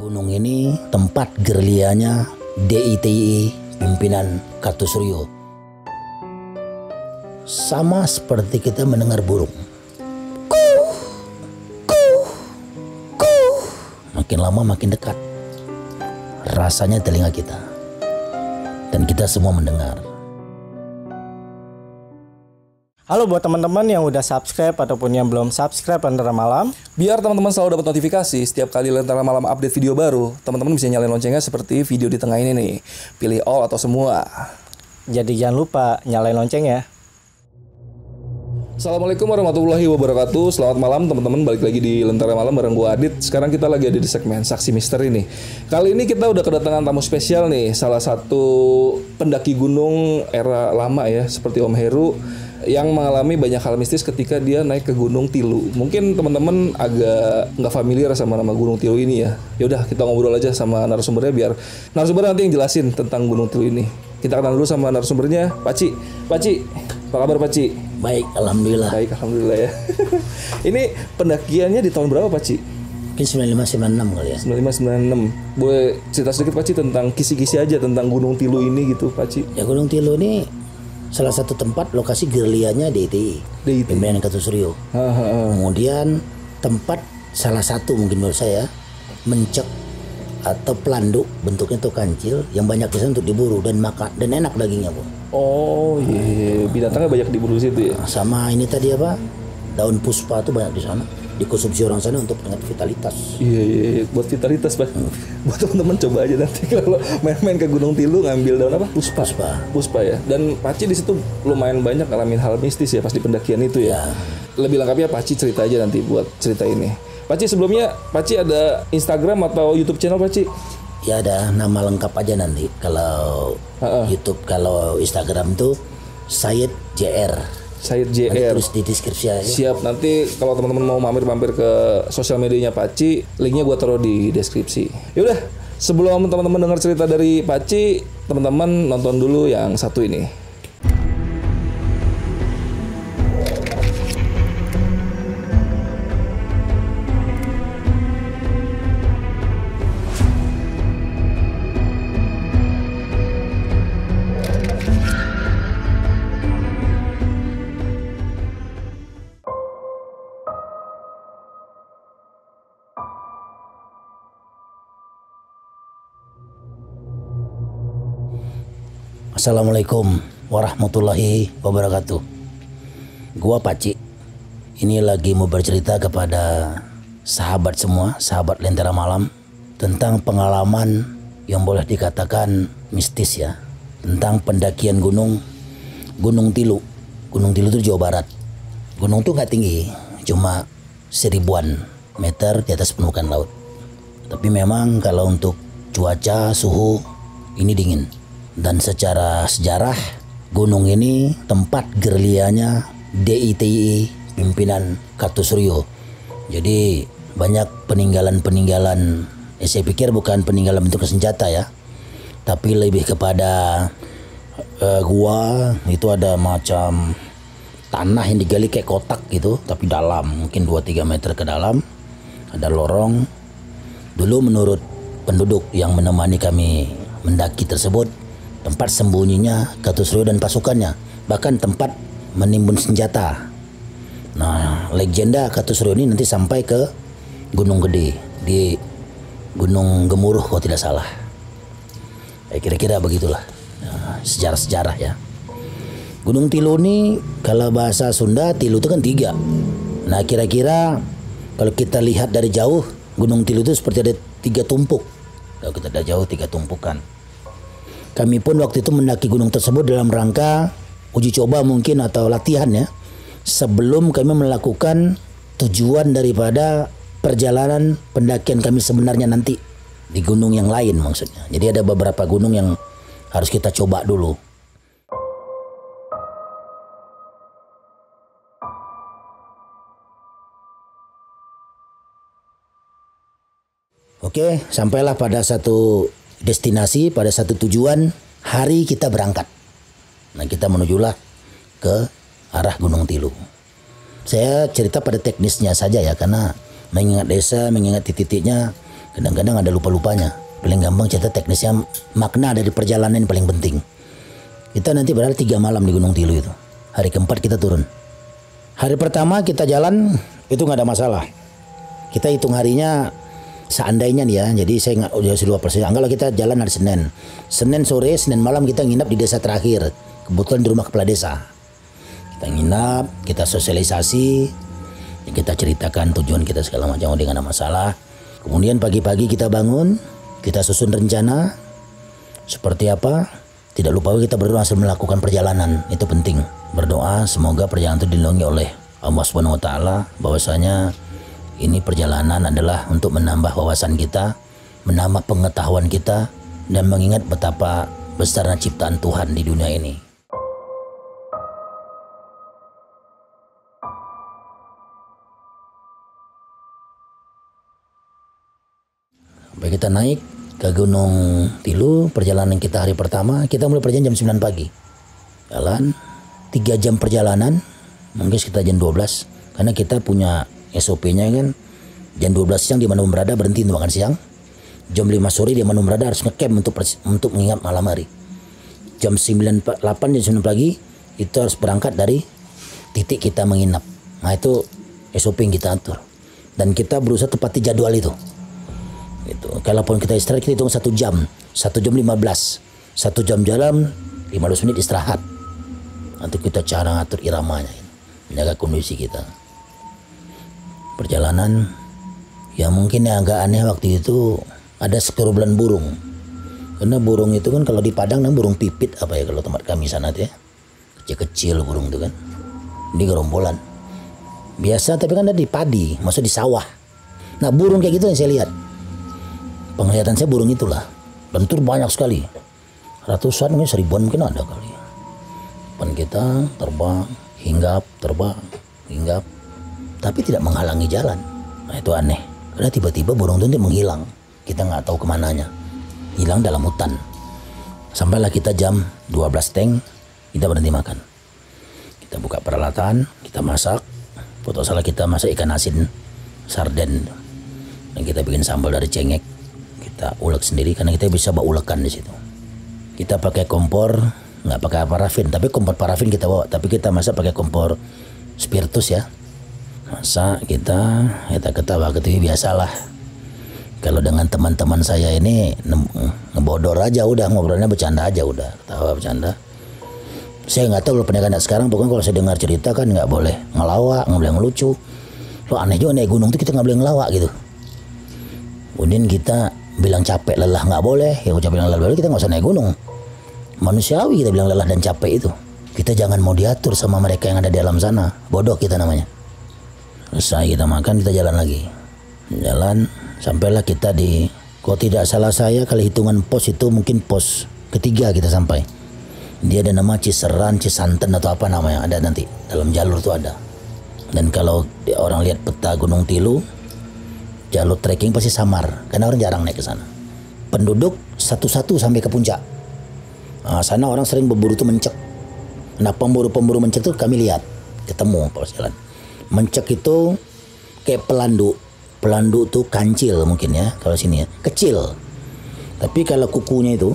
Gunung ini tempat gerillianya DITI pimpinan Kartosuryo. Sama seperti kita mendengar burung. Makin lama makin dekat. Rasanya telinga kita. Dan kita semua mendengar. Halo buat teman-teman yang udah subscribe ataupun yang belum subscribe Lentera Malam. Biar teman-teman selalu dapat notifikasi setiap kali Lentera Malam update video baru, teman-teman bisa nyalain loncengnya seperti video di tengah ini nih. Pilih all atau semua. Jadi jangan lupa nyalain loncengnya. Assalamualaikum warahmatullahi wabarakatuh. Selamat malam teman-teman, balik lagi di Lentera Malam bareng gue Adit. Sekarang kita lagi ada di segmen Saksi Misteri nih. Kali ini kita udah kedatangan tamu spesial nih. Salah satu pendaki gunung era lama ya, seperti Om Heru, yang mengalami banyak hal mistis ketika dia naik ke Gunung Tilu. Mungkin teman-teman agak nggak familiar sama nama Gunung Tilu ini ya. Yaudah kita ngobrol aja sama narasumbernya biar narasumber nanti yang jelasin tentang Gunung Tilu ini. Kita kenal dulu sama narasumbernya, Paci. Paci, apa kabar Paci? Baik, alhamdulillah. Baik, alhamdulillah ya. Ini pendakiannya di tahun berapa Paci? Mungkin 9596 kali ya. 9596. Boleh cerita sedikit Paci tentang kisi-kisi aja tentang Gunung Tilu ini gitu Paci? Ya, Gunung Tilu ini salah satu tempat lokasi gerillianya DITI pimpinan Kartosuryo. Kemudian tempat salah satu mungkin menurut saya mencek atau pelanduk, bentuknya itu kancil yang banyak di sana untuk diburu dan makan dan enak dagingnya pun. Oh iya, binatangnya banyak diburu situ ya. Sama ini tadi apa? Daun puspa itu banyak di sana. Dikonsumsi orang sana untuk peningkat vitalitas. Iya, buat vitalitas Pak. Buat teman-teman coba aja nanti kalau main-main ke Gunung Tilu ngambil daun apa? Puspa ya. Dan Paci di situ lumayan banyak ngalamin hal mistis ya pas di pendakian itu ya. Lebih lengkapnya Paci cerita aja nanti buat cerita ini. Paci sebelumnya Paci ada Instagram atau YouTube channel Paci? Ya ada nama lengkap aja nanti. Kalau YouTube, kalau Instagram tuh Said JR. Said JR. Terus di deskripsi aja. Siap, nanti kalau teman-teman mau mampir-mampir ke sosial medianya Paci, linknya gua taruh di deskripsi. Yaudah, sebelum teman-teman dengar cerita dari Paci, teman-teman nonton dulu yang satu ini. Assalamualaikum warahmatullahi wabarakatuh. Gua Paci. Ini lagi mau bercerita kepada sahabat semua, sahabat Lentera Malam, tentang pengalaman yang boleh dikatakan mistis ya, tentang pendakian Gunung Tilu. Gunung Tilu itu Jawa Barat. Gunung itu nggak tinggi, cuma 1000-an meter di atas permukaan laut. Tapi memang kalau untuk cuaca, suhu ini dingin. Dan secara sejarah gunung ini tempat gerillianya DITI pimpinan Kartosuryo. Jadi banyak peninggalan-peninggalan. Saya pikir bukan peninggalan bentuk senjata ya, tapi lebih kepada gua itu ada macam tanah yang digali kayak kotak gitu, tapi dalam mungkin 2-3 meter ke dalam. Ada lorong. Dulu menurut penduduk yang menemani kami mendaki tersebut, tempat sembunyinya Kartosuryo dan pasukannya, bahkan tempat menimbun senjata. Nah, legenda Kartosuryo ini nanti sampai ke Gunung Gede, di Gunung Gemuruh kalau tidak salah. Kira-kira begitulah sejarah-sejarah ya. Gunung Tilu ini kalau bahasa Sunda Tilu itu kan 3. Nah, kira-kira kalau kita lihat dari jauh Gunung Tilu itu seperti ada 3 tumpuk. Kalau kita dari jauh 3 tumpukan. Kami pun waktu itu mendaki gunung tersebut dalam rangka uji coba mungkin atau latihan ya, sebelum kami melakukan tujuan daripada perjalanan pendakian kami sebenarnya nanti di gunung yang lain maksudnya. Jadi ada beberapa gunung yang harus kita coba dulu. Oke, sampailah pada satu destinasi, pada satu tujuan, hari kita berangkat. Nah, kita menujulah ke arah Gunung Tilu. Saya cerita pada teknisnya saja ya, karena mengingat desa, mengingat titik-titiknya Kadang-kadang ada lupa-lupanya. Paling gampang cerita teknisnya, makna dari perjalanan yang paling penting. Kita nanti berada 3 malam di Gunung Tilu itu. Hari keempat kita turun. Hari pertama kita jalan itu nggak ada masalah. Kita hitung harinya seandainya nih ya. Jadi saya nggak udah 2%. Anggaplah kita jalan hari Senin. Senin sore, Senin malam kita nginap di desa terakhir. Kebetulan di rumah kepala desa. Kita nginap, kita sosialisasi, kita ceritakan tujuan kita segala macam, udah nggak ada masalah. Kemudian pagi-pagi kita bangun, kita susun rencana seperti apa. Tidak lupa kita berdoa sebelum melakukan perjalanan, itu penting. Berdoa semoga perjalanan itu dilindungi oleh Allah Subhanahu wa taala, bahwasanya ini perjalanan adalah untuk menambah wawasan kita, menambah pengetahuan kita, dan mengingat betapa besarnya ciptaan Tuhan di dunia ini. Sampai kita naik ke Gunung Tilu, perjalanan kita hari pertama, kita mulai perjalanan jam 9 pagi. Jalan 3 jam perjalanan, mungkin sekitar jam 12. Karena kita punya SOP-nya kan, jam 12 siang di mana berada berhenti untuk makan siang. Jam 5 sore di mana berada harus ngecamp untuk menginap malam hari. Jam 8 jam 9 pagi itu harus berangkat dari titik kita menginap. Nah itu SOP yang kita atur. Dan kita berusaha tepati jadwal itu. Itu. Kalaupun kita istirahat kita hitung 1 jam 15, 1 jam jalan 15 menit istirahat. Nanti kita cara ngatur iramanya, menjaga kondisi kita. Perjalanan ya mungkin yang agak aneh waktu itu ada segerombolan burung. Karena burung itu kan kalau di Padang namanya burung pipit apa ya kalau tempat kami sana tuh ya, kecil-kecil burung itu kan. Ini gerombolan biasa tapi kan ada di padi, maksud di sawah. Nah burung kayak gitu yang saya lihat. Penglihatan saya burung itulah, dan itu banyak sekali, ratusan mungkin 1000-an mungkin ada kali. Dan kita terbang, hinggap, tapi tidak menghalangi jalan. Nah itu aneh, karena tiba-tiba burung itu menghilang, kita nggak tahu kemananya, hilang dalam hutan. Sampailah kita jam 12 teng, kita berhenti makan. Kita buka peralatan, kita masak, foto salah kita masak ikan asin, sarden, dan kita bikin sambal dari cengek. Kita ulek sendiri karena kita bisa bawa ulekan di situ. Kita pakai kompor, nggak pakai parafin, tapi kompor parafin kita bawa, tapi kita masak pakai kompor spiritus ya. Masak kita ketawa-ketiwi biasalah. Kalau dengan teman-teman saya ini ngebodor aja udah, ngobrolnya bercanda aja udah, ketawa bercanda. Saya nggak tahu loh pendekan sekarang, pokoknya kalau saya dengar cerita kan nggak boleh ngelawak, nggak boleh ngelucu. Lo aneh juga naik gunung tuh kita nggak boleh ngelawak gitu. Kemudian kita bilang capek lelah nggak boleh, ya ucap bilang lelah kita nggak usah naik gunung. Manusiawi kita bilang lelah dan capek itu. Kita jangan mau diatur sama mereka yang ada di alam sana, bodoh kita namanya. Selesai kita makan, kita jalan lagi. Jalan sampailah kita di, kalau tidak salah saya kalau hitungan pos itu mungkin pos ketiga kita sampai. Dia ada nama Ciseran, Cisanten atau apa namanya, ada nanti dalam jalur itu ada. Dan kalau orang lihat peta Gunung Tilu, jalur trekking pasti samar, karena orang jarang naik ke sana. Penduduk satu-satu sampai ke puncak. Nah, sana orang sering berburu tuh mencek. Nah pemburu mencek tuh kami lihat, ketemu pas jalan. Mencek itu kayak pelandu. Pelandu tuh kancil mungkin ya, kalau sini ya, kecil. Tapi kalau kukunya itu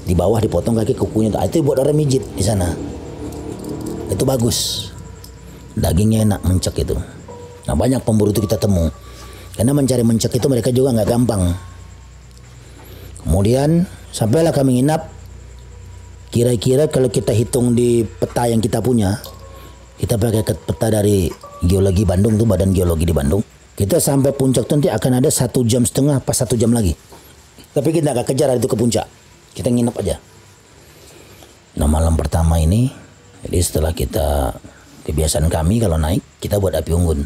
di bawah dipotong kaki kukunya itu buat orang mijit di sana. Itu bagus. Dagingnya enak mencek itu. Nah banyak pemburu itu kita temu. Karena mencari mencek itu mereka juga nggak gampang. Kemudian sampailah kami nginap. Kira-kira kalau kita hitung di peta yang kita punya, kita pakai peta dari geologi Bandung tuh, Badan Geologi di Bandung. Kita sampai puncak itu nanti akan ada 1,5 jam pas 1 jam lagi. Tapi kita nggak kejar itu ke puncak. Kita nginep aja. Nah malam pertama ini, jadi setelah kita, kebiasaan kami kalau naik kita buat api unggun.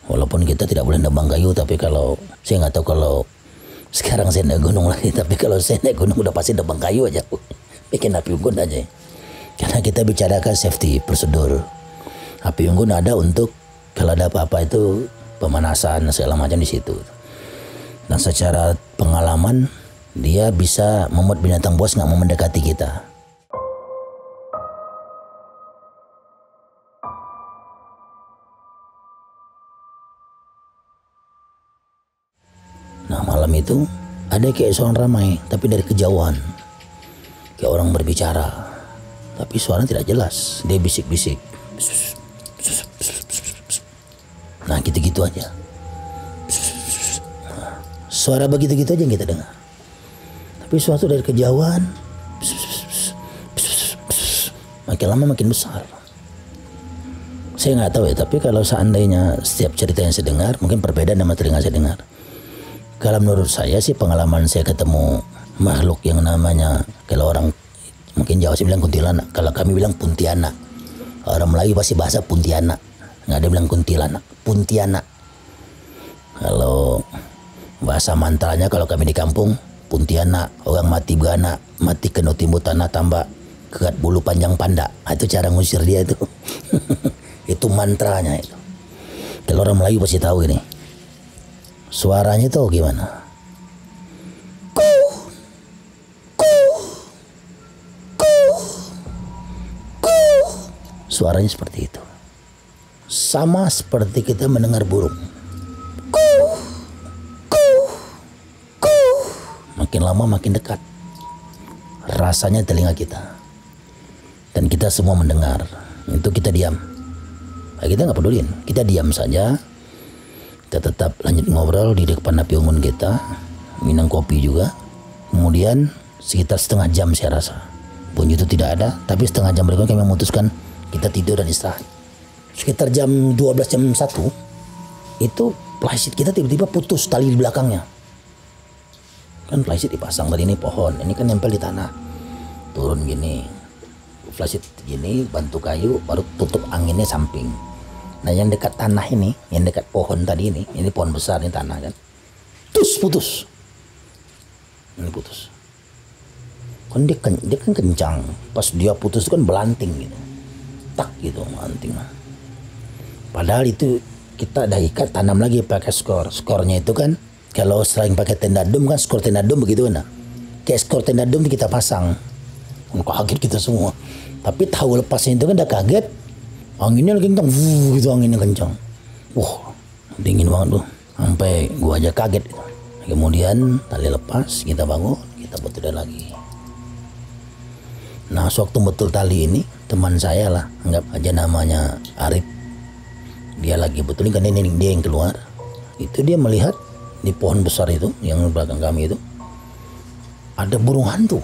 Walaupun kita tidak boleh nebang kayu, tapi kalau saya nggak tahu kalau sekarang saya naik gunung lagi, tapi kalau saya naik gunung udah pasti nebang kayu aja, bikin api unggun aja. Karena kita bicarakan safety prosedur. Api unggun ada untuk kalau ada apa-apa itu pemanasan segala macam di situ. Dan secara pengalaman dia bisa membuat binatang buas nggak mau mendekati kita. Nah malam itu ada kayak suara ramai, tapi dari kejauhan, kayak orang berbicara, tapi suaranya tidak jelas. Dia bisik-bisik. Nah gitu-gitu aja. Suara begitu-gitu aja yang kita dengar. Tapi suatu dari kejauhan, makin lama makin besar. Saya nggak tahu ya, tapi kalau seandainya setiap cerita yang saya dengar mungkin berbeda dengan telinga saya dengar. Kalau menurut saya sih, pengalaman saya ketemu makhluk yang namanya, kalau orang mungkin Jawa sih bilang kuntilanak, kalau kami bilang puntianak. Orang Melayu pasti bahasa puntianak, nggak ada bilang kuntilanak, puntianak. Kalau bahasa mantranya kalau kami di kampung, puntianak, orang mati beranak, mati kena timbul tanah tambak, kerat bulu panjang panda. Itu cara ngusir dia itu. Itu mantranya itu. Kalau orang Melayu pasti tahu ini. Suaranya itu gimana? Suaranya seperti itu. Sama seperti kita mendengar burung. Makin lama makin dekat. Rasanya telinga kita. Dan kita semua mendengar. Itu kita diam. Nah, kita nggak pedulin. Kita diam saja. Kita tetap lanjut ngobrol di depan api unggun kita, minum kopi juga. Kemudian sekitar setengah jam saya rasa bunyi itu tidak ada, tapi setengah jam berikutnya kami memutuskan kita tidur dan istirahat. Sekitar jam 12 jam 1 itu flashlight kita tiba-tiba putus tali di belakangnya. Kan flashlight dipasang tadi, ini pohon, ini kan nempel di tanah. Turun gini, flashlight gini, bantu kayu, baru tutup anginnya samping. Nah yang dekat tanah ini, yang dekat pohon tadi ini pohon besar, ini tanah kan, putus. Ini putus. Kan dia kan kencang. Pas dia putus itu kan belanting gitu, tak gitu belanting. Padahal itu kita ada ikat, tanam lagi pakai skor. Skornya itu kan kalau selain pakai tenda dum kan, skor tenda dum begitu kan. Kayak skor tenda dum kita pasang. Kaget kita semua. Tapi tahu lepasnya itu kan udah kaget. Anginnya lagi kencang, gitu anginnya kencang. Wah, dingin banget tuh. Sampai gua aja kaget. Kemudian tali lepas, kita bangun, kita betul lagi. Nah, sewaktu betul tali ini, teman saya lah, anggap aja namanya Arif. Dia lagi betulin kan, ini dia yang keluar. Itu dia melihat di pohon besar itu, yang belakang kami itu, ada burung hantu.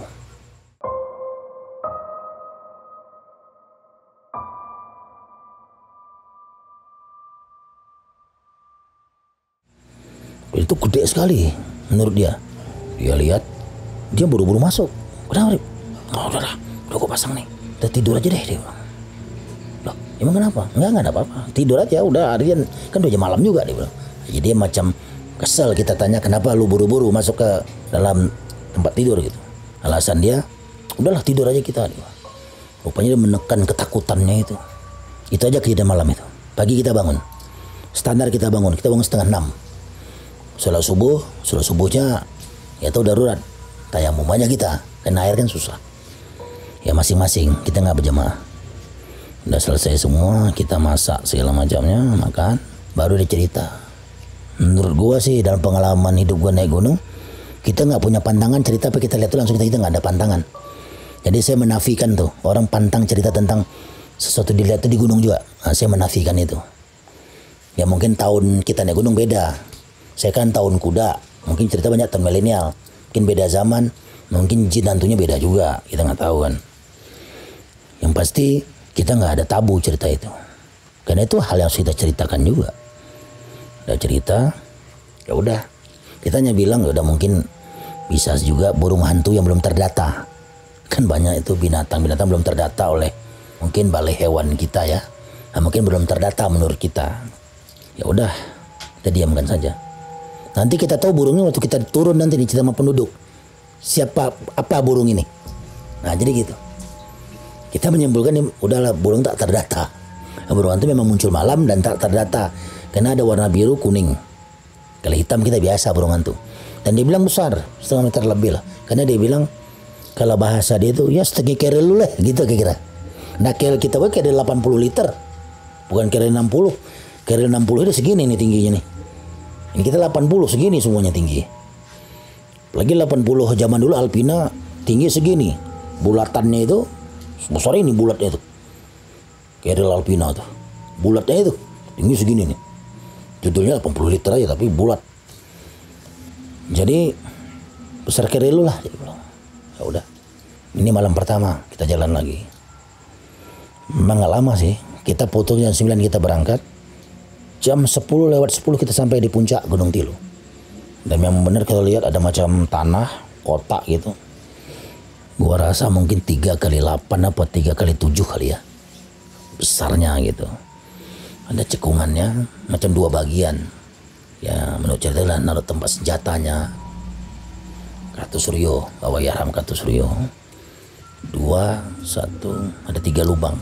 Itu gede sekali menurut dia. Dia lihat, dia buru-buru masuk. Kenapa, Rip? Oh, udah gue pasang nih. Udah tidur aja deh, dia bilang. Loh, emang kenapa? Enggak ada apa-apa. Tidur aja, udah harian. Kan udah jam malam juga, dia bilang. Jadi dia macam kesel, kita tanya kenapa lu buru-buru masuk ke dalam tempat tidur gitu. Alasan dia, udahlah tidur aja kita. Dia. Rupanya dia menekan ketakutannya itu. Itu aja kejadian malam itu. Pagi kita bangun. Standar kita bangun 5:30. Sholat subuhnya ya tahu darurat, tayamum aja kita, karena air kan susah. Ya masing-masing, kita nggak berjamaah. Udah selesai semua, kita masak segala macamnya, makan, baru dia cerita. Menurut gua sih dalam pengalaman hidup gua naik gunung, kita nggak punya pantangan cerita, apa kita lihat tuh langsung kita nggak ada pantangan. Jadi saya menafikan tuh orang pantang cerita tentang sesuatu dilihat tuh di gunung juga. Nah, saya menafikan itu. Ya mungkin tahun kita naik gunung beda. Saya kan tahun kuda, mungkin cerita banyak tahun milenial, mungkin beda zaman, mungkin jin hantunya beda juga, kita nggak tahu kan. Yang pasti kita nggak ada tabu cerita itu, karena itu hal yang harus kita ceritakan juga. Udah cerita, ya udah, kita hanya bilang ya udah mungkin bisa juga burung hantu yang belum terdata, kan banyak itu binatang-binatang belum terdata oleh mungkin balai hewan kita ya, nah, mungkin belum terdata menurut kita. Ya udah, kita diamkan saja. Nanti kita tahu burungnya waktu kita turun nanti dicerita sama penduduk. Siapa, apa burung ini. Nah jadi gitu. Kita menyimpulkan ini udahlah burung tak terdata. Burung hantu memang muncul malam dan tak terdata. Karena ada warna biru kuning. Kalau hitam kita biasa burung hantu. Dan dia bilang besar, 1,5 meter lebih lah. Karena dia bilang kalau bahasa dia itu ya setengah keril lu lah gitu kira-kira. Nah keril kita keril 80 liter. Bukan keril 60. Keril 60 itu segini nih tingginya nih. Ini kita 80 segini semuanya tinggi. Lagi 80 zaman dulu Alpina tinggi segini. Bulatannya itu sebesar ini bulatnya itu. Keril Alpina tuh. Bulatnya itu tinggi segini nih. Judulnya 80 liter aja tapi bulat. Jadi besar keril lu lah. Ya udah. Ini malam pertama kita jalan lagi. Memang gak lama sih. Kita foto jam 9 kita berangkat. Jam 10 lewat 10 kita sampai di puncak Gunung Tilu. Dan memang benar kalau lihat ada macam tanah, kotak gitu. Gua rasa mungkin 3 kali 8 apa 3 kali 7 kali ya. Besarnya gitu. Ada cekungannya macam 2 bagian. Ya menurut cerita lah naruh tempat senjatanya. Kartu Suryo, bawa Yahram Kartu Suryo. 2, 1, ada 3 lubang.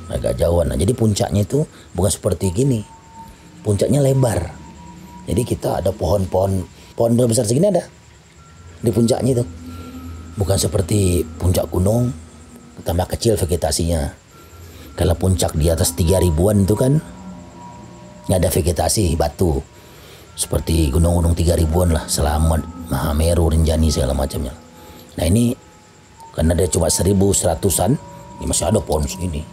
Agak jauhan. Nah, jadi puncaknya itu bukan seperti gini. Puncaknya lebar. Jadi kita ada pohon-pohon besar segini ada di puncaknya itu. Bukan seperti puncak gunung tambah kecil vegetasinya. Kalau puncak di atas 3000-an itu kan nggak ada vegetasi, batu. Seperti gunung-gunung 3000-an lah, Selamat, Mahameru, Rinjani segala macamnya. Nah ini karena dia cuma 1100-an, ini masih ada pohon segini.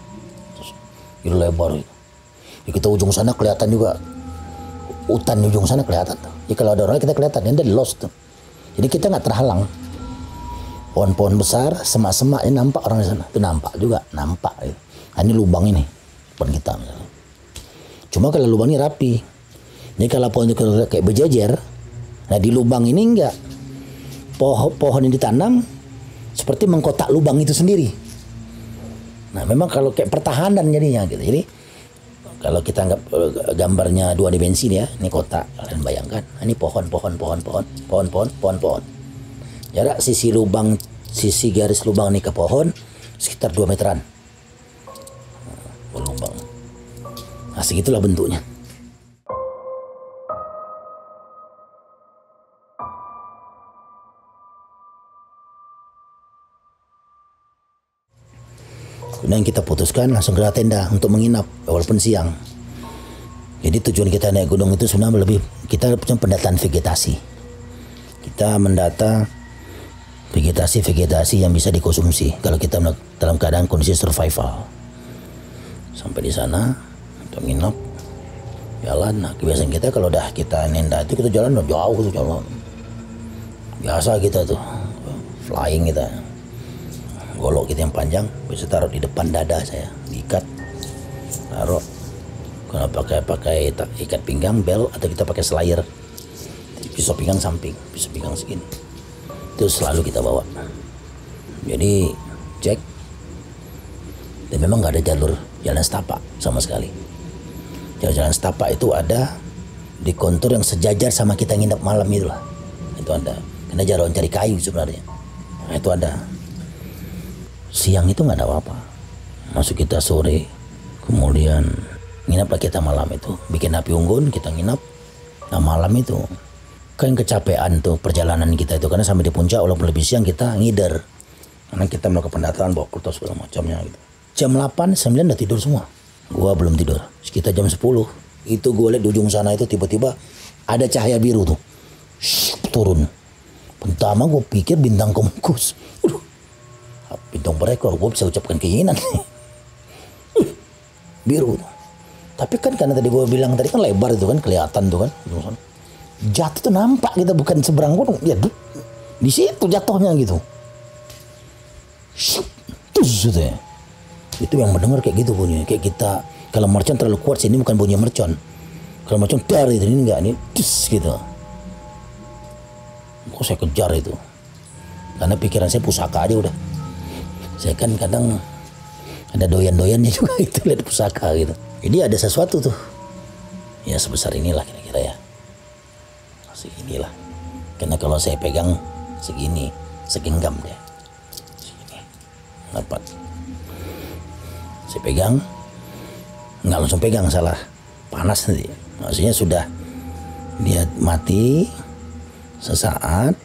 Itu lebar itu. Di kita ujung sana kelihatan juga hutan di ujung sana kelihatan tuh. Jadi kalau ada orang kita kelihatan, dia lost tuh. Jadi kita nggak terhalang. Pohon-pohon besar, semak-semaknya nampak orang di sana. Itu nampak juga, nampak. Gitu. Nah, ini lubang ini, pohon kita misalnya. Cuma kalau lubang ini rapi. Jadi kalau pohon itu kayak berjejer, nah di lubang ini enggak. Pohon yang ditanam seperti mengkotak lubang itu sendiri. Nah memang kalau kayak pertahanan jadinya gitu. Jadi kalau kita anggap gambarnya 2 dimensi nih ya, ini kotak, kalian bayangkan. Ini pohon. Jarak sisi garis lubang ini ke pohon sekitar 2 meteran. Lubang. Nah segitulah bentuknya. Kemudian kita putuskan langsung ke tenda untuk menginap walaupun siang. Jadi tujuan kita naik gunung itu sebenarnya lebih kita punya pendataan vegetasi. Kita mendata vegetasi yang bisa dikonsumsi kalau kita dalam keadaan kondisi survival. Sampai di sana untuk nginap, jalan. Nah kebiasaan kita kalau udah kita nenda itu kita jalan udah jauh tuh jalan. Biasa kita tuh flying kita. Golok kita yang panjang bisa taruh di depan dada saya, diikat, taruh. Kalau pakai ikat pinggang bel atau kita pakai slayer, pisau pinggang samping, pisau pinggang segini, itu selalu kita bawa. Jadi cek, dan memang nggak ada jalur jalan setapak sama sekali. Jalan setapak itu ada di kontur yang sejajar sama kita nginep malam itulah, itu ada. Karena jalan cari kayu sebenarnya, nah, itu ada. Siang itu nggak ada apa-apa. Masuk kita sore, kemudian nginaplah kita malam itu. Bikin api unggun, kita nginap. Nah malam itu kan kecapean tuh perjalanan kita itu. Karena sampai di puncak walaupun lebih siang kita ngider. Karena kita melakukan pendataan, bawa kertas segala macamnya gitu. Jam 8, 9 udah tidur semua. Gua belum tidur. Sekitar jam 10. Itu gue lihat di ujung sana itu tiba-tiba ada cahaya biru tuh. Turun. Pertama gue pikir bintang Komukus. Bintang berekor, gue bisa ucapkan keinginan. Biru. Tapi kan karena tadi gue bilang tadi kan lebar itu kan kelihatan tuh kan. Jatuh tuh nampak kita bukan seberang gunung. Ya di situ jatuhnya gitu. Terus gitu ya. Itu yang mendengar kayak gitu bunyinya. Kayak kita kalau mercon terlalu kuat sini bukan bunyi mercon. Kalau mercon dar itu ini enggak, ini tus gitu. Kok saya kejar itu. Karena pikiran saya pusaka aja udah. Saya kan kadang ada doyan-doyannya juga itu lihat pusaka gitu. Jadi ada sesuatu tuh. Ya sebesar inilah kira-kira ya. Seginilah. Karena kalau saya pegang segini, segenggam dia. Segini. Dapat. Saya pegang, nggak langsung pegang, salah. Panas nanti. Maksudnya sudah dia mati sesaat.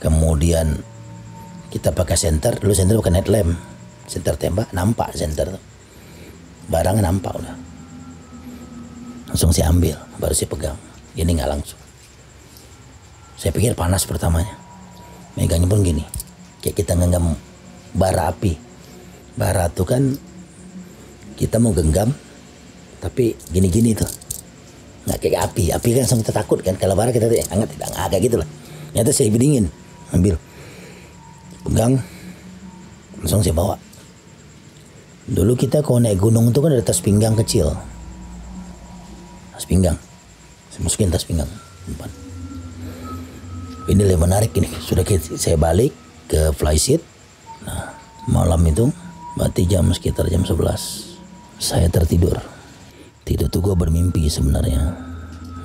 Kemudian kita pakai senter, dulu senter bukan headlamp, senter tembak, nampak senter, barangnya nampak udah, langsung saya ambil, baru saya pegang, ini nggak langsung, Saya pikir panas pertamanya. Megangnya pun gini, kayak kita genggam bara api. Bara tuh kan kita mau genggam, tapi gini-gini tuh. Nggak kayak api. Api kan langsung kita takut kan. Kalau bara kita tuh hangat, tidak kayak gitu lah. Ternyata saya lebih dingin. Ambil, pegang, langsung saya bawa. Dulu kita kalau naik gunung itu kan ada tas pinggang kecil. Tas pinggang. Saya masukin tas pinggang. Depan. Ini lebih menarik ini. Sudah saya balik ke flysheet. Nah, malam itu berarti sekitar jam 11. Saya tertidur. Tidur tuh gue bermimpi sebenarnya.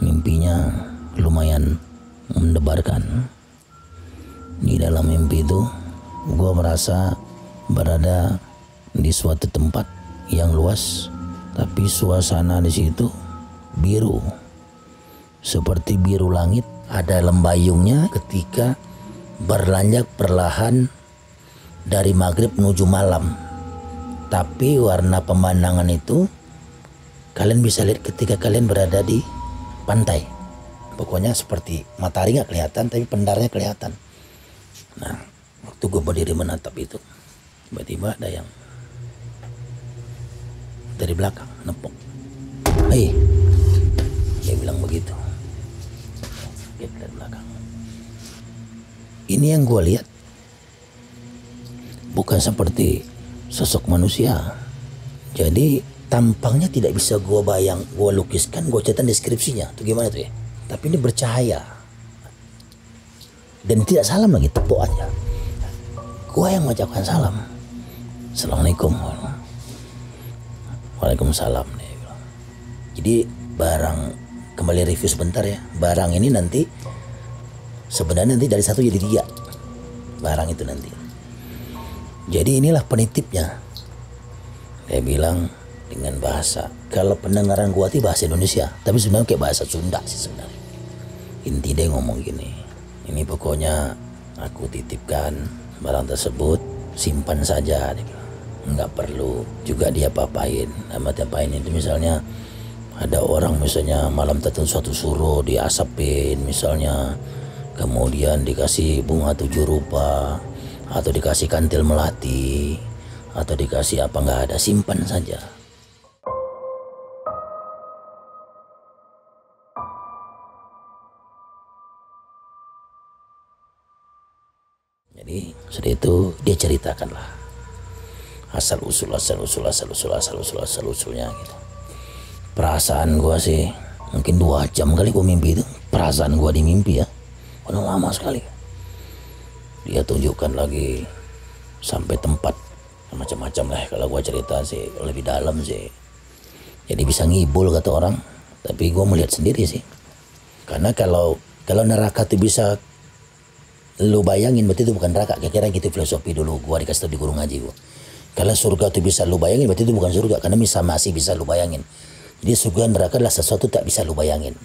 Mimpinya lumayan mendebarkan. Di dalam mimpi itu gue merasa berada di suatu tempat yang luas, tapi suasana di situ biru, seperti biru langit. Ada lembayungnya ketika berlanjak perlahan dari maghrib menuju malam. Tapi warna pemandangan itu kalian bisa lihat ketika kalian berada di pantai. Pokoknya seperti matahari nggak kelihatan, tapi pendarnya kelihatan. Nah, waktu gue berdiri menatap itu, tiba-tiba ada yang dari belakang nepok. Hei, dia bilang begitu. Dia dari belakang. Ini yang gue lihat bukan seperti sosok manusia. Jadi tampangnya tidak bisa gue lukiskan, gue cetak deskripsinya. Itu gimana tuh ya? Tapi ini bercahaya. Dan tidak salam lagi, tepuk aja. Gue yang mengucapkan salam. Assalamualaikum. Waalaikumsalam. Jadi barang, kembali review sebentar ya. Barang ini nanti sebenarnya nanti dari 1 jadi 3. Barang itu nanti. Jadi inilah penitipnya. Dia bilang dengan bahasa, kalau pendengaran gua itu bahasa Indonesia, tapi sebenarnya kayak bahasa Sunda sih sebenarnya. Inti dia ngomong gini, ini pokoknya aku titipkan barang tersebut, simpan saja. Dia bilang, nggak perlu juga dia papain. Sama diapain itu misalnya ada orang misalnya malam tertentu suatu suruh diasapin misalnya, kemudian dikasih bunga 7 rupa, atau dikasih kantil melati, atau dikasih apa, nggak ada, simpan saja. Jadi sudah itu dia ceritakanlah asal usulnya gitu. Perasaan gua sih mungkin 2 jam kali gua mimpi itu. Perasaan gua di mimpi ya, udah lama sekali. Dia tunjukkan lagi sampai tempat macam-macam lah. Kalau gua cerita sih lebih dalam sih, jadi bisa ngibul kata orang. Tapi gua melihat sendiri sih, karena kalau neraka tuh bisa lu bayangin, berarti itu bukan neraka. Kira-kira gitu filosofi dulu gua dikasih tahu di guru ngaji gua. Kalau surga itu bisa lu bayangin, berarti itu bukan surga, karena masih bisa lu bayangin. Jadi surga neraka adalah sesuatu tak bisa lu bayangin,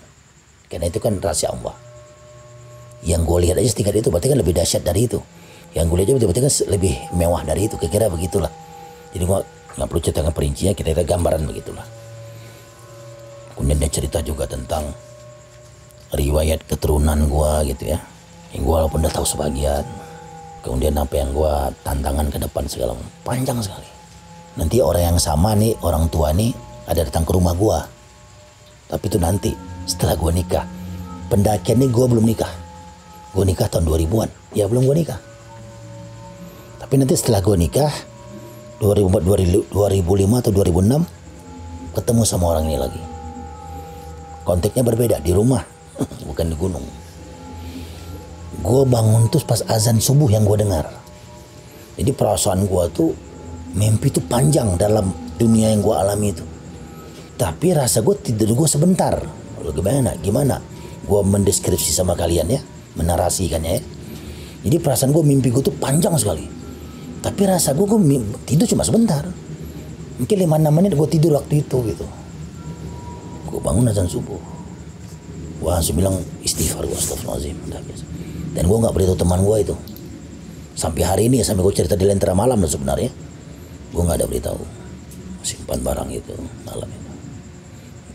karena itu kan rahasia Allah. Yang gue lihat aja setingkat itu berarti kan lebih dahsyat dari itu. Yang gue lihat aja berarti kan lebih mewah dari itu, kira-kira begitulah. Jadi gua nggak perlu ceritakan perincinya, kita gambaran begitulah. Kemudian dia cerita juga tentang riwayat keturunan gua gitu ya, yang gua walaupun udah tahu sebagian. Kemudian apa yang gua tantangan ke depan segala panjang sekali. Nanti orang yang sama nih, orang tua nih ada datang ke rumah gua. Tapi itu nanti setelah gua nikah. Pendakian nih gua belum nikah. Gua nikah tahun 2000-an. Ya belum gua nikah. Tapi nanti setelah gua nikah 2005 atau 2006 ketemu sama orang ini lagi. Konteksnya berbeda, di rumah, bukan di gunung. Gue bangun tuh pas azan subuh yang gue dengar. Jadi perasaan gue tuh mimpi tuh panjang dalam dunia yang gue alami itu. Tapi rasa gue tidur gue sebentar. Lalu gimana? Gue mendeskripsi sama kalian ya, menarasikannya ya. Jadi perasaan gue mimpi gue tuh panjang sekali. Tapi rasa gue tidur cuma sebentar. Mungkin 5-6 menit gue tidur waktu itu gitu. Gue bangun azan subuh. Gue langsung bilang istighfar, gue astagfirullahaladzim. Dan gue gak beritahu teman gue itu. Sampai hari ini, sampai gue cerita di Lentera Malam sebenarnya, gue gak ada beritahu. Simpan barang itu malam itu.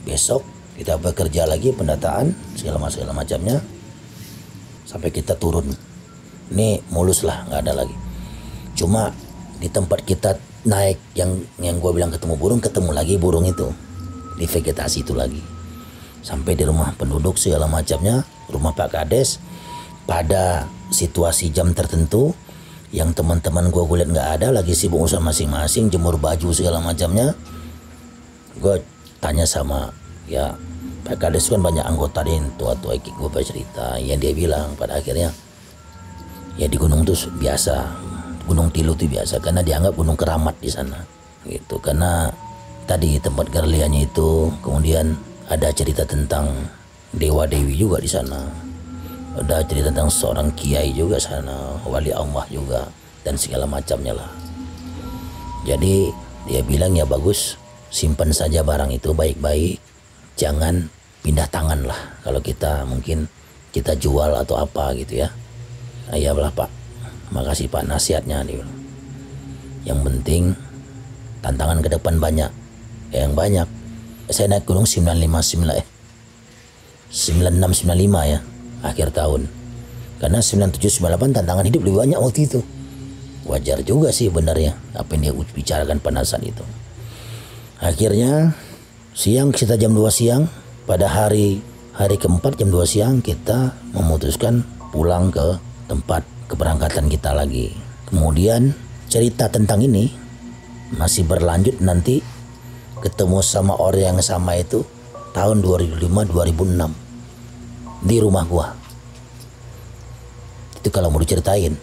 Besok kita bekerja lagi, pendataan segala macamnya. sampai kita turun. Ini mulus lah, nggak ada lagi. Cuma di tempat kita naik yang gue bilang ketemu lagi burung itu di vegetasi itu lagi. Sampai di rumah penduduk segala macamnya, rumah Pak Kades, pada situasi jam tertentu yang teman-teman gue lihat nggak ada, lagi sibuk urusan masing-masing, jemur baju segala macamnya. Gue tanya sama ya Pak Kades kan banyak anggota di tua-tua ikut gue bercerita, yang dia bilang pada akhirnya ya di gunung tuh biasa, Gunung Tilu itu biasa karena dianggap gunung keramat di sana gitu, karena tadi tempat gerliannya itu, kemudian ada cerita tentang dewa dewi juga di sana, ada cerita tentang seorang kiai juga sana, wali Allah juga dan segala macamnya lah. Jadi dia bilang ya bagus, simpan saja barang itu baik-baik, jangan pindah tangan lah kalau kita mungkin kita jual atau apa gitu ya. Ya lah Pak, makasih Pak nasihatnya nih. Yang penting tantangan ke depan banyak, yang banyak. Saya naik gunung 9695 ya akhir tahun, karena 9798 tantangan hidup lebih banyak waktu itu. Wajar juga sih benarnya apa yang dia bicarakan pada saat itu. Akhirnya siang, kita jam 2 siang pada hari keempat jam 2 siang kita memutuskan pulang ke tempat keberangkatan kita lagi. Kemudian cerita tentang ini masih berlanjut, nanti ketemu sama orang yang sama itu tahun 2005-2006 di rumah gua. Itu kalau mau diceritain.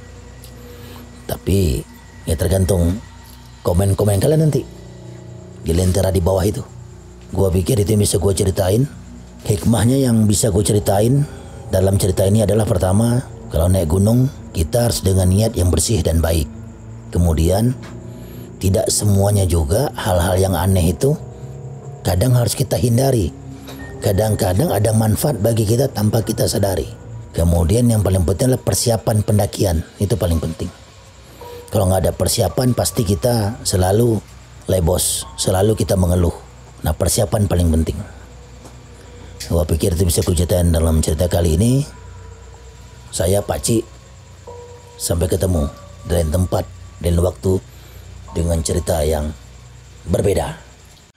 Tapi ya tergantung komen-komen kalian nanti di lentera di bawah itu. Gua pikir itu yang bisa gua ceritain. Hikmahnya yang bisa gua ceritain dalam cerita ini adalah, pertama, kalau naik gunung kita harus dengan niat yang bersih dan baik. Kemudian tidak semuanya juga hal-hal yang aneh itu kadang harus kita hindari. Kadang-kadang ada manfaat bagi kita tanpa kita sadari. Kemudian yang paling penting adalah persiapan pendakian. Itu paling penting. Kalau nggak ada persiapan pasti kita selalu lebos, selalu kita mengeluh. Nah, persiapan paling penting. Gua pikir itu bisa kuceritain dalam cerita kali ini. Saya Pak Ci, sampai ketemu di lain tempat dan waktu dengan cerita yang berbeda.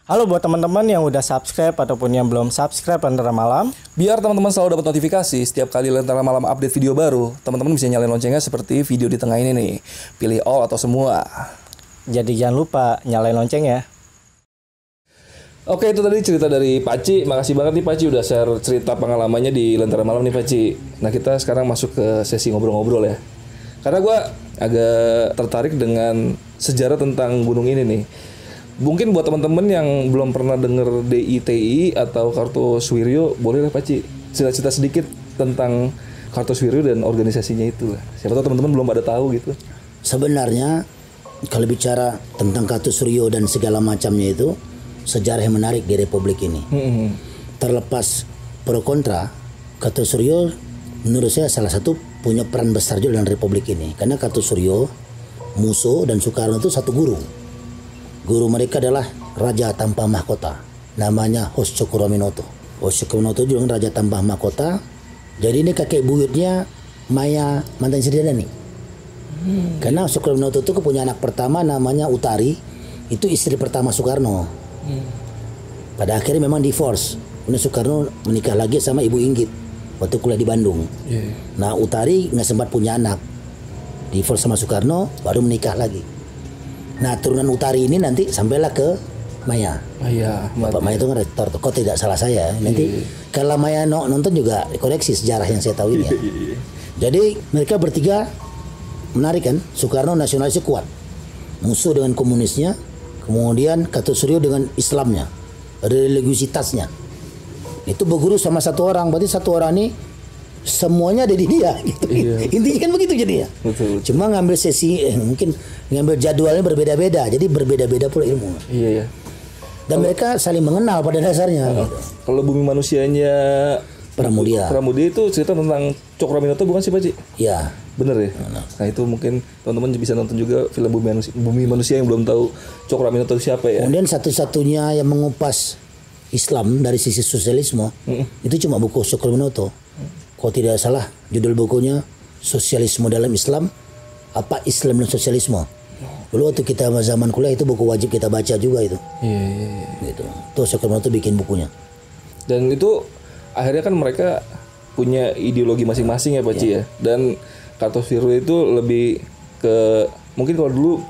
Halo buat teman-teman yang udah subscribe ataupun yang belum subscribe Lentera Malam. Biar teman-teman selalu dapat notifikasi setiap kali Lentera Malam update video baru, teman-teman bisa nyalain loncengnya seperti video di tengah ini nih. Pilih all atau semua. Jadi jangan lupa nyalain lonceng ya. Oke, itu tadi cerita dari Pak Ci. Makasih banget nih Pak Ci udah share cerita pengalamannya di Lentera Malam nih Pak Ci. Nah, kita sekarang masuk ke sesi ngobrol-ngobrol ya. Karena gue agak tertarik dengan sejarah tentang gunung ini nih. Mungkin buat teman-teman yang belum pernah denger DITI atau Kartosuwiryo, boleh lah Pak Ci cerita-cerita sedikit tentang Kartosuwiryo dan organisasinya itu lah. Siapa tahu teman-teman belum pada tahu gitu. Sebenarnya kalau bicara tentang Kartosuwiryo dan segala macamnya itu, sejarah yang menarik di Republik ini. Terlepas pro kontra, Kartosuwiryo menurut saya salah satu punya peran besar juga dalam Republik ini. Karena Kartosuwiryo, Musso dan Soekarno itu satu guru. Guru mereka adalah Raja Tanpa Mahkota, namanya Hos Cokroaminoto. Hos Cokroaminoto juga Raja Tanpa Mahkota. Jadi ini kakek buyutnya Maya mantan Istri Dani. Karena Cokroaminoto itu punya anak pertama namanya Utari, itu istri pertama Soekarno. Pada akhirnya memang divorce. Kemudian Soekarno menikah lagi sama Ibu Inggit waktu kuliah di Bandung. Nah, Utari nggak sempat punya anak, divorce sama Soekarno, baru menikah lagi. Nah, turunan Utari ini nanti sampailah ke Maya. Bapak Maya itu kan rektor. Kok tidak salah saya. Nanti kalau Maya nonton juga koreksi sejarah yang saya tahu ini ya. Jadi mereka bertiga menarik kan. Soekarno nasionalisnya kuat, Musso dengan komunisnya, kemudian Kartosuwiryo dengan Islamnya, religiusitasnya. Itu berguru sama satu orang. Berarti satu orang ini semuanya ada di dia gitu. Intinya kan begitu jadinya. Betul. Cuma ngambil sesi mungkin ngambil jadwalnya berbeda-beda. Jadi berbeda-beda pula ilmu. Iya. Dan mereka saling mengenal pada dasarnya gitu. Kalau Bumi Manusianya Pramudia itu cerita tentang Cokroaminoto bukan sih Pak Ci? Ya. Bener ya? Nah itu mungkin teman-teman bisa nonton juga film Bumi Manusia yang belum tahu Cokroaminoto siapa ya. Kemudian satu-satunya yang mengupas Islam dari sisi sosialisme itu cuma buku Cokroaminoto. kalau tidak salah judul bukunya Sosialisme dalam Islam, apa Islam dan Sosialisme. Dulu waktu kita zaman kuliah itu buku wajib kita baca juga itu. Iya. Gitu. Terus sekarang itu bikin bukunya. Dan itu akhirnya kan mereka punya ideologi masing-masing ya Pak Ci ya. Dan Kartosuwiryo itu lebih ke mungkin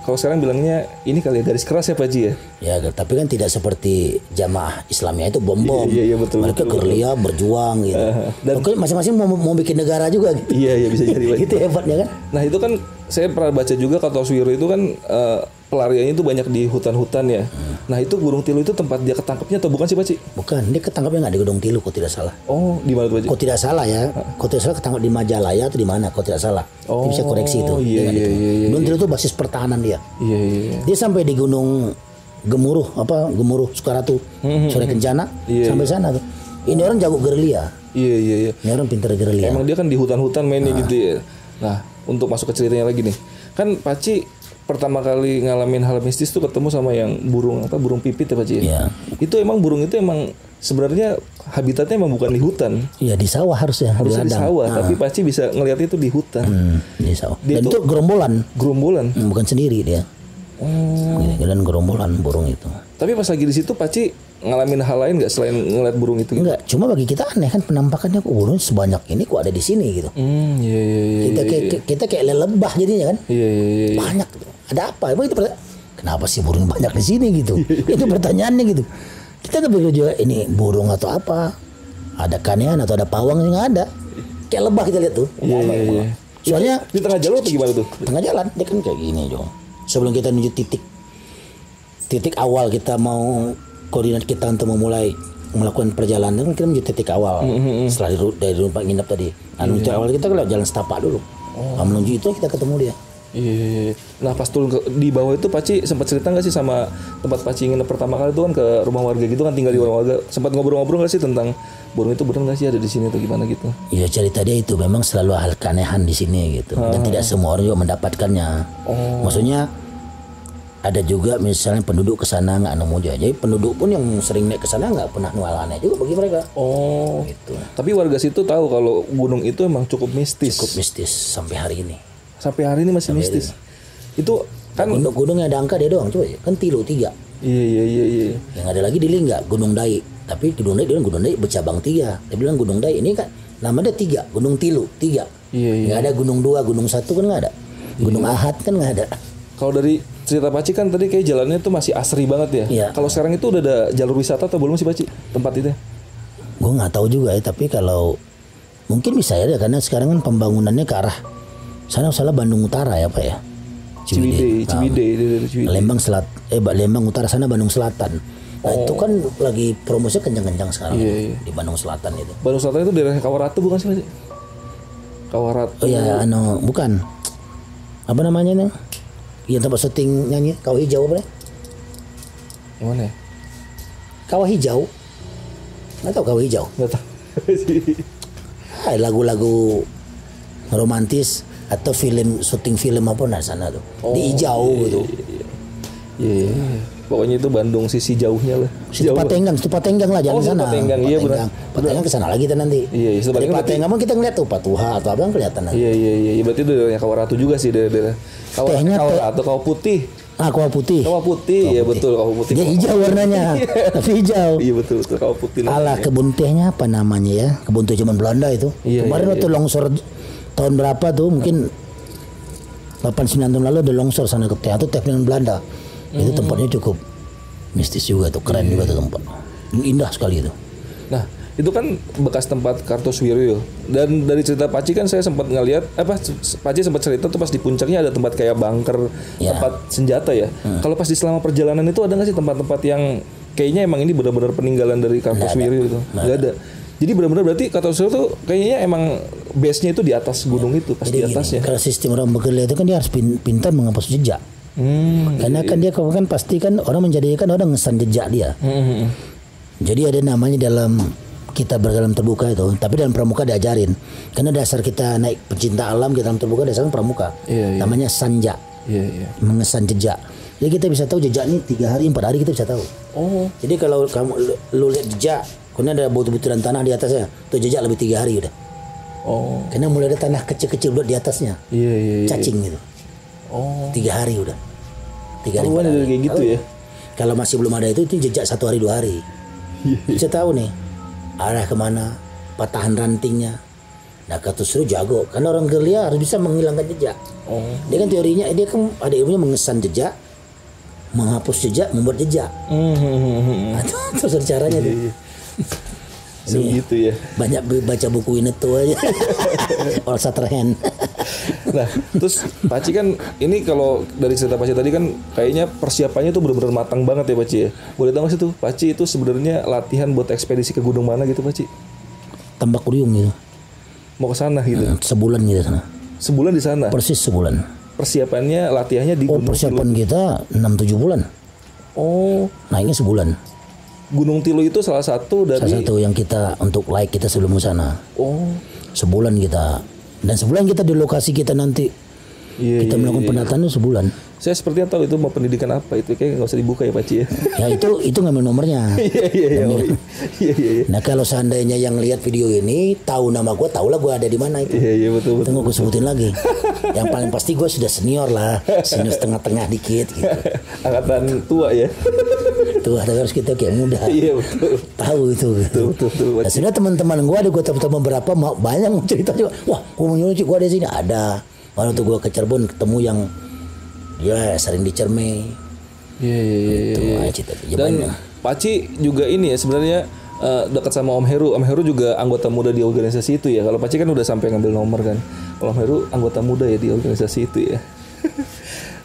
kalau sekarang bilangnya ini kali ya garis keras ya Pak Ci ya. Ya, tapi kan tidak seperti jamaah Islamnya itu bom-bom. Iya, betul. Mereka gerilya berjuang gitu. Dan Oke, masing-masing mau bikin negara juga gitu. Iya bisa jadi Pak. Itu hebatnya kan. Nah itu kan saya pernah baca juga Kartosuwiryo itu kan pelariannya itu banyak di hutan-hutan ya. Nah itu Gunung Tilu itu tempat dia ketangkepnya atau bukan sih Pak Ci? Bukan, dia ketangkapnya nggak di Gunung Tilu kok tidak salah. Oh di mana tuh Pak Ci? Kok tidak salah ya? Kok tidak salah ketangkap di Majalaya atau di mana? Kok tidak salah? Dia bisa koreksi itu. Iya. Gunung Tilu itu basis pertahanan dia. Iya. Dia sampai di Gunung Gemuruh Sukaratu, Sore Kencana, sampai sana tuh. Ini orang jago gerilya. Iya. Ini orang pintar gerilya. Emang dia kan di hutan-hutan mainnya gitu ya. Nah untuk masuk ke ceritanya lagi nih, kan Pak Ci pertama kali ngalamin hal mistis tuh ketemu sama yang burung pipit ya Pak Ci. Iya. Itu emang burung itu emang sebenarnya habitatnya emang bukan di hutan. Iya di sawah harusnya di sawah, tapi Pak Ci bisa ngelihat itu di hutan. Di sawah. Dia Dan itu gerombolan. Bukan sendiri dia. Dan gerombolan burung itu. Tapi pas lagi di situ Pak Ci ngalamin hal lain nggak selain ngeliat burung itu? Enggak, cuma bagi kita aneh kan penampakannya kok burung sebanyak ini kok ada di sini gitu. Iya. Kita kayak lebah jadinya kan. Iya. Banyak gitu. Ada apa? Emang itu kenapa sih burung banyak di sini gitu? Itu pertanyaannya gitu. Kita tuh pikir juga ini burung atau apa? Ada kanean atau ada pawang yang nggak ada. Kayak lebah kita lihat tuh. Iya. Soalnya di tengah jalan atau gimana tuh? Tengah jalan dia kan kayak gini Jo. Sebelum kita menuju titik awal kita mau koordinat kita untuk memulai melakukan perjalanan kan kita menuju titik awal. Setelah dari rumah nginep tadi. Titik awal kita lewat jalan setapak dulu. Menuju itu kita ketemu dia. Iya. Nah pas turun di bawah itu Pak Ci sempat cerita nggak sih sama tempat Pak Ci nginep pertama kali itu kan ke rumah warga gitu kan, tinggal di rumah warga. Sempat ngobrol-ngobrol nggak sih tentang burung itu benar nggak sih ada di sini atau gimana gitu? Iya cerita dia itu memang selalu hal keanehan di sini gitu. Dan tidak semua orang juga mendapatkannya. Maksudnya ada juga misalnya penduduk ke sana nggak nemu juga. Jadi penduduk pun yang sering naik ke sana nggak pernah nemu aneh juga bagi mereka. Gitu. Tapi warga situ tahu kalau gunung itu emang cukup mistis. Cukup mistis sampai hari ini. Sampai hari ini masih mistis. Itu kan gunung yang ada angka dia doang coba ya. Kan Tilu 3. Iya. Yang ada lagi di Lingga Gunung Dai. Tapi Gunung Dai dia bilang Gunung Dai bercabang 3. Dia bilang Gunung Dai ini kan namanya 3, Gunung Tilu 3. Iya. Nggak ada Gunung 2, Gunung 1 kan nggak ada. Gunung Ahad kan nggak ada. Kalau dari cerita Pak Ci kan tadi kayak jalannya tuh masih asri banget ya. Iya. Kalau sekarang itu udah ada jalur wisata atau belum sih Pak Ci tempat itu? Gue nggak tahu juga ya, tapi kalau mungkin bisa ya karena sekarang kan pembangunannya ke arah sana salah Bandung Utara ya Pak ya. Ciwidey. Lembang Lembang Utara sana Bandung Selatan. Nah itu kan lagi promosinya kencang-kencang sekarang di Bandung Selatan itu. Bandung Selatan itu daerah Kawaratu bukan sih Pak Ci? Kawaratu. Oh ya bukan. Apa namanya nih? Yang tempat syuting nyanyi Kawah Hijau apa nih? Yang mana ya? Kawah Hijau. Nggak tahu Kawah Hijau? Nggak tahu. Lagu-lagu romantis atau syuting film apa di sana tuh. Di Hijau gitu. Iya. Pokoknya itu Bandung sisi jauhnya lah. Situ Patenggang lah jalan sana. Patenggang, iya benar. Patenggang ke sana lagi kita nanti. Iya, dari Patenggang kita ngeliat tuh Patuha atau apa yang kelihatan nanti. Iya. Berarti itu daerahnya Kawaratu juga sih daerah. Kawaratu Kawah Putih. Kawah Putih. Iya betul Kawah Putih. Dia hijau warnanya. Tapi hijau. Iya betul Kawah Putih. Alah kebun tehnya apa namanya ya? Kebun teh zaman Belanda itu. Kemarin waktu longsor tahun berapa tuh mungkin 8-9 tahun lalu ada longsor sana ke teh itu teh Belanda. Itu tempatnya cukup mistis juga tuh, keren juga tuh tempat. Indah sekali itu. Nah, itu kan bekas tempat Kartosuwiryo. Dan dari cerita Pak Ci kan saya sempat ngeliat Pak Ci sempat cerita tuh pas di puncaknya ada tempat kayak bunker, tempat senjata ya. Kalau pas di selama perjalanan itu ada nggak sih tempat-tempat yang kayaknya emang ini benar-benar peninggalan dari Kartosuwiryo itu? Nggak ada. Jadi benar-benar berarti Kartosuwiryo tuh kayaknya emang base-nya itu di atas gunung itu, pas di atasnya. Kalau sistem orang bekerja itu kan dia harus pintar menghapus jejak. Karena kan dia kan pasti kan orang menjadikan orang ngesan jejak dia. Jadi ada namanya dalam kita berdalam terbuka itu, tapi dalam pramuka diajarin. Karena dasar kita naik pecinta alam kita dalam terbuka dasarnya pramuka. Namanya sanja. Mengesan jejak. Jadi kita bisa tahu jejak ini 3 hari 4 hari kita bisa tahu. Jadi kalau kamu lu lihat jejak, kemudian ada batu-baturan tanah di atasnya, itu jejak lebih 3 hari udah. Oh. Karena mulai ada tanah kecil-kecil buat di atasnya. Iya. Cacing gitu. Oh. 3 hari udah. 3 hari. Ada kayak gitu ya. Kalau masih belum ada itu jejak 1 hari 2 hari. Saya tahu nih arah kemana, patahan rantingnya. Nah kata seru jago, karena orang gerilya harus bisa menghilangkan jejak. Dia kan teorinya, dia kan ada ilmunya mengesan jejak, menghapus jejak, membuat jejak. Nah, terus ada caranya tuh. Gitu ya. Banyak baca buku ini tuh aja. All Shatterhand. Nah, terus Paci kan ini kalau dari cerita Paci tadi kan kayaknya persiapannya tuh benar-benar matang banget ya Paci ya. Boleh tahu nggak sih tuh Paci itu sebenarnya latihan buat ekspedisi ke gunung mana gitu Paci? Tambak Kuriung gitu. Mau ke sana gitu. Sebulan gitu sana. Sebulan di sana. Persis sebulan. Persiapannya latihannya di Gunung persiapan Tilu. kita 6-7 bulan. Oh, Naiknya sebulan. Gunung Tilu itu salah satu dari Salah satu yang kita untuk like kita sebelum ke sana. Oh. Sebulan kita. Dan sebulan kita di lokasi kita nanti. Iya, Kita melakukan pendataan itu sebulan. Saya sepertinya tahu itu mau pendidikan apa itu kayak nggak usah dibuka ya Paci ya. Ya itu ngambil nomornya. Iya. Nah kalau seandainya yang lihat video ini tahu nama gue, tahulah gue ada di mana itu. Iya betul. Tunggu gue sebutin lagi. Yang paling pasti gue sudah senior lah, senior setengah-tengah dikit gitu. Angkatan tua ya. Tuh ada harus kita kayak muda. Iya betul. Tahu itu. Betul. Nah, sebenarnya teman-teman gue ada gue teman beberapa banyak mau cerita juga. Wah, gue mau nyuci gue ada sini ada. Waktu gue ke Cirebon ketemu yang dia sering di Cerme. Iya. Dan Paci juga ini ya sebenarnya dekat sama Om Heru. Om Heru juga anggota muda di organisasi itu ya. Kalau Paci kan udah sampai ngambil nomor kan. Kalau Om Heru anggota muda ya di organisasi itu ya.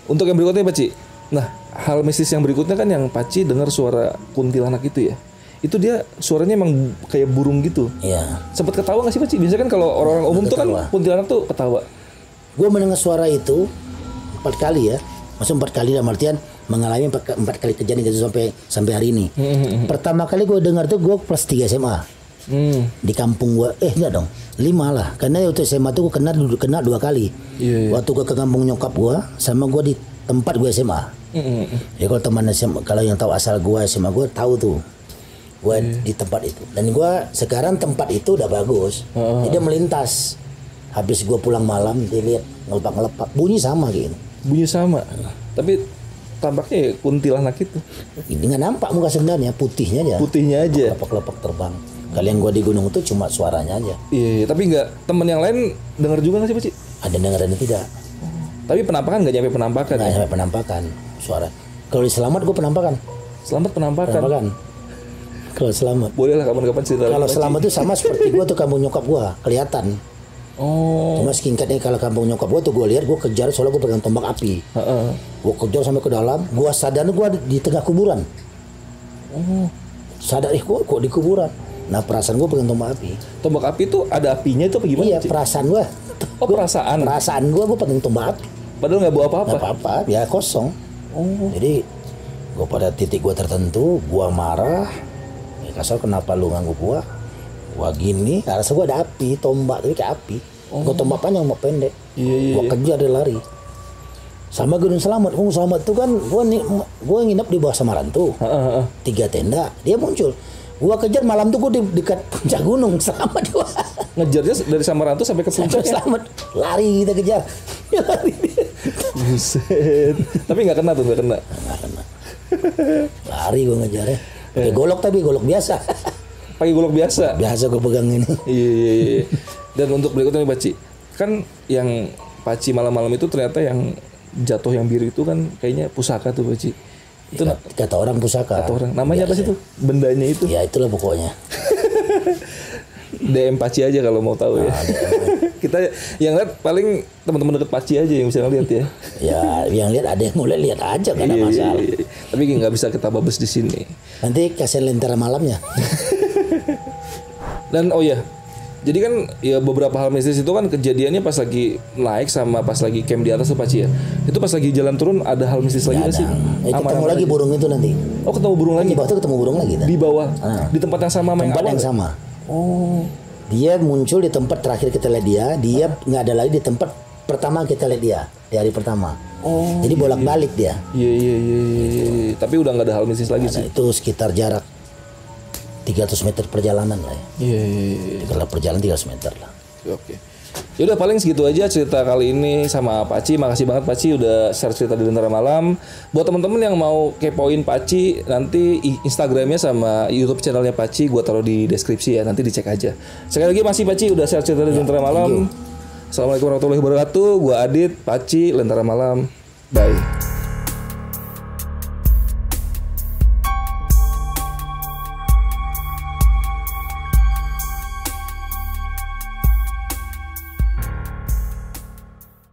Untuk yang berikutnya Paci. Nah, hal mistis yang berikutnya kan yang Paci dengar suara kuntilanak itu ya. Itu dia suaranya emang kayak burung gitu. Iya. Sempat ketawa nggak sih Paci? Biasanya kan kalau orang-orang umum tuh kan kuntilanak tuh ketawa. Gue mendengar suara itu 4 kali ya. Maksudnya 4 kali dalam artian mengalami 4 kali kejadian itu sampai hari ini. Pertama kali gue dengar tuh gue kelas 3 SMA. Di kampung gue, enggak dong, 5 lah. Karena waktu SMA tuh gue kena 2 kali. Waktu gue ke kampung nyokap gue, sama gue di tempat gue SMA. Ya kalau teman SMA, kalau yang tahu asal gue SMA gue tahu tuh. Gue di tempat itu. Dan gue sekarang tempat itu udah bagus. Jadi dia melintas. Habis gue pulang malam, dia lihat ngelepak-ngelepak, bunyi sama gitu. Bunyi sama. Tapi tampaknya kuntilanak itu. Ini nggak nampak muka sebenarnya, putihnya aja. Putihnya aja. Lepak-lepak terbang. Kalian gua di gunung itu cuma suaranya aja. Iya, tapi nggak temen yang lain dengar juga nggak sih Pak Ci? Ada dengarannya tidak. Tapi penampakan nggak nyampe penampakan. Nggak sampai penampakan suara. Kalau di Selamat gua penampakan. Selamat penampakan. Kalau Selamat. Boleh lah kapan-kapan cerita. Kalau Selamat itu sama seperti gua tuh kampung nyokap gua, kelihatan. Oh. Cuma singkatnya kalau kampung nyokap gua tuh gua lihat, gua kejar soalnya gua pegang tombak api. Gua kejar sampai ke dalam, gua sadar gua di tengah kuburan. Sadar gua kok di kuburan. Nah perasaan gua pegang tombak api. Tombak api itu ada apinya itu apa gimana? Iya, Ci? perasaan gua. Oh, perasaan. Perasaan gua pegang tombak api. Padahal nggak bawa apa-apa. Nggak apa-apa, ya kosong. Jadi gua pada titik gua tertentu, gua marah. Ya kasar kenapa lu ganggu gua? Gua gini, rasa gua ada api, tombak tapi kayak api. Gua tombak panjang, tombak pendek. Gua kejar dia lari. Sama Gunung Selamat. Gunung Selamat tuh kan gua nginep di bawah Samaran tuh. 3 tenda, dia muncul. Gua kejar malam tuh gua di dekat puncak Gunung Selamat gua. Ngejarnya dari Samarantu sampai ke puncak. Selamat. Lari kita kejar. Lari. Buset. Tapi nggak kena tuh, nggak kena. Nggak kena. Lari gua ngejarnya. Pakai golok tapi golok biasa. Pakai golok biasa. Biasa gua pegang ini. Iya. Dan untuk berikutnya nih Paci, kan yang Paci malam-malam itu ternyata yang jatuh yang biru itu kan kayaknya pusaka tuh Paci. Itu Kata orang pusaka. kata orang. Namanya apa sih tuh? Bendanya itu. Ya itulah pokoknya. DM Paci aja kalau mau tahu ya. Kita yang lihat paling teman-teman deket Paci aja yang bisa ngeliat ya. Ya yang lihat ada yang mulai lihat aja gak ada masalah. Iya. Tapi nggak bisa kita babes di sini. Nanti kasih lentera malamnya. Dan oh ya, jadi kan ya beberapa hal mistis itu kan kejadiannya pas lagi naik sama pas lagi camp di atas tuh Paci ya. Itu pas lagi jalan turun ada hal mistis lagi nggak sih? Ketemu lagi burung itu nanti. Oh ketemu burung lagi? Di bawah tuh ketemu burung lagi. Di bawah? Di tempat yang sama sama tempat yang sama. Oh. Dia muncul di tempat terakhir kita lihat dia nggak ada lagi di tempat pertama kita lihat dia di hari pertama. Oh. Jadi bolak-balik dia. Iya. Tapi udah nggak ada hal mistis lagi sih. Itu sekitar jarak 300 meter perjalanan lah ya. Iya. Kalau perjalanan 300 meter lah. Oke. Ya udah paling segitu aja cerita kali ini sama Paci. Makasih banget Paci udah share cerita di Lentera Malam. Buat teman-teman yang mau kepoin Paci, nanti Instagramnya sama YouTube channelnya Paci gue taruh di deskripsi ya. Nanti dicek aja. Sekali lagi masih Paci udah share cerita di Lentera Malam. Assalamualaikum warahmatullahi wabarakatuh. Gue Adit, Paci, Lentera Malam. Bye.